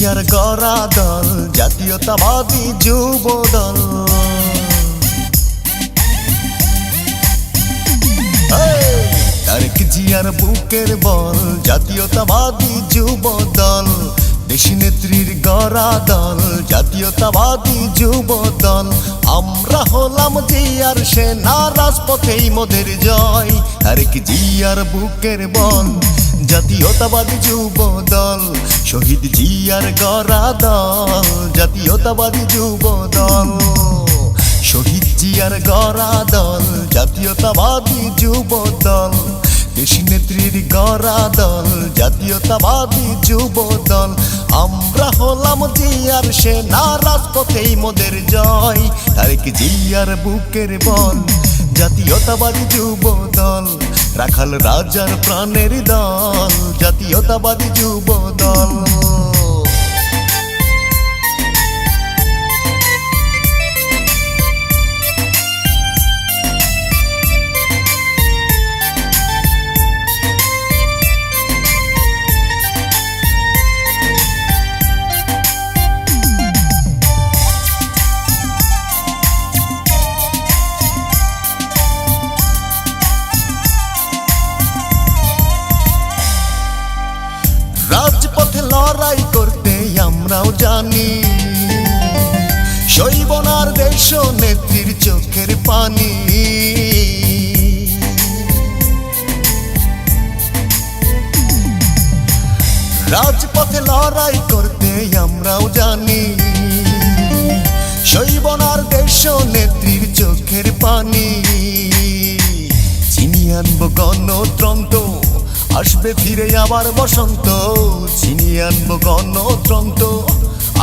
জিয়ার গড়া দল জাতীয়তাবাদী যুব দল। তারেক জিয়ার বুকের বল জাতীয়তাবাদী যুব দল। দেশী নেত্রীর গড়া দল জাতীয়তাবাদী যুব দল। আমরা হলাম জিয়ার সেনা, রাজপথেই মোদের জয়। তারেক জিয়ার বুকের বল জাতীয়তাবাদী যুব দল। শহীদ জিয়ার গড়া দল জাতীয়তাবাদী যুব দল। শহীদ জিয়ার গড়া দল জাতীয়তাবাদী যুব দল। দেশী নেত্রীর গড়া দল জাতীয়তাবাদী যুব দল। আমরা হলাম জিয়ার সেনা, রাজপথেই মোদের জয়। তারেক জিয়ার বুকের বল জাতীয়তাবাদী যুব দল। রাখাল রাজার প্রাণের দল জাতীয়তাবাদী যুব দল। রাজপথে লড়াই করতে আমরাও জানি, সইব না আর দেশ নেত্রীর চোখের পানি। রাজপথে লড়াই করতে আমরাও জানি, সইব না আর দেশ নেত্রীর চোখের পানি। চিনি আনবো গণতন্ত্র, আসবে ফিরে আবার বসন্ত। চিনিয়ে আনবো গণতন্ত্র,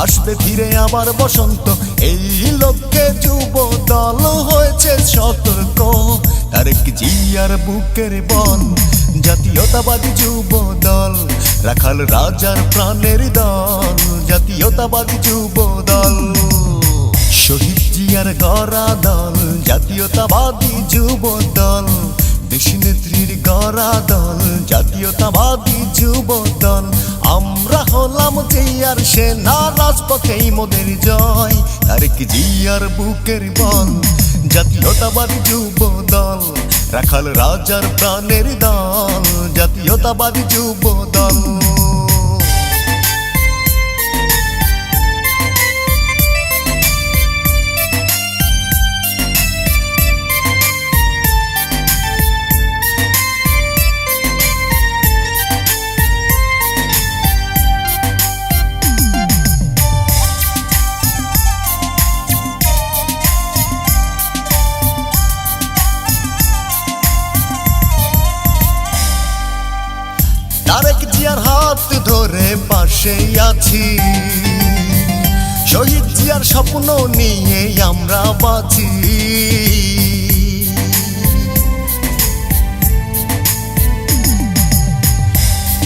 আসবে ফিরে আবার বসন্ত। এই লক্ষ্যে যুব দল হয়েছে সতর্ক। তারেক জিয়ার বুকের বল জাতীয়তাবাদী যুব দল। রাখাল রাজার প্রাণের দল জাতীয়তাবাদী যুব দল। শহীদ জিয়ার গড়া দল জাতীয়তাবাদী যুব দল। দেশী নেত্রীর গড়া দল জাতীয়তাবাদী যুব দল। আমরা হলাম জিয়ার সেনা, রাজপথেই মোদের জয়। তারেক জিয়ার বুকের বল জাতীয়তাবাদী যুব দল। রাখাল রাজার প্রাণের দল জাতীয়তাবাদী যুব দল। তারেক জিয়ার হাত ধরে পাশে আছি, শহীদ জিয়ার স্বপ্ন নিয়ে আমরা বাঁচি।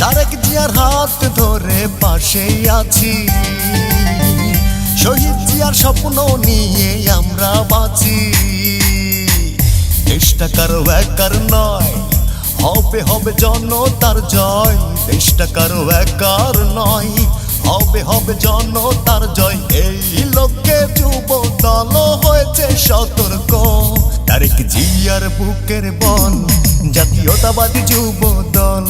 তারেক জিয়ার হাত ধরে পাশে আছি, শহীদ জিয়ার স্বপ্ন নিয়ে আমরা বাঁচি। দেশটা কারো একার নয়, হবে হবে জনতার জয়। দেশটা কারো একার নয়, হবে হবে জনতার জয়। এই লক্ষ্যে যুব দল হয়েছে সতর্ক। তারেক জিয়ার বুকের বল জাতীয়তাবাদী যুব দল।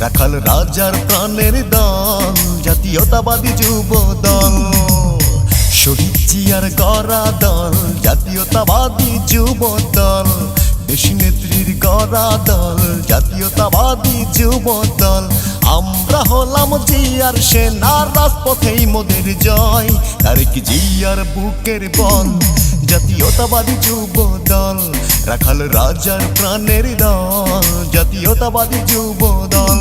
রাখাল রাজার প্রাণের দল জাতীয়তাবাদী যুব দল। শহীদ জিয়ার গড়া দল জাতীয়তাবাদী যুব দল। দেশী নেত্রীর গড়া দল জাতীয়তাবাদী যুব দল। আমরা হলাম জিয়ার সেনা, রাজপথেই মোদের জয়। তারেক জিয়ার বুকের বল জাতীয়তাবাদী যুব দল। রাখাল রাজার প্রাণের দল জাতীয়তাবাদী যুব দল।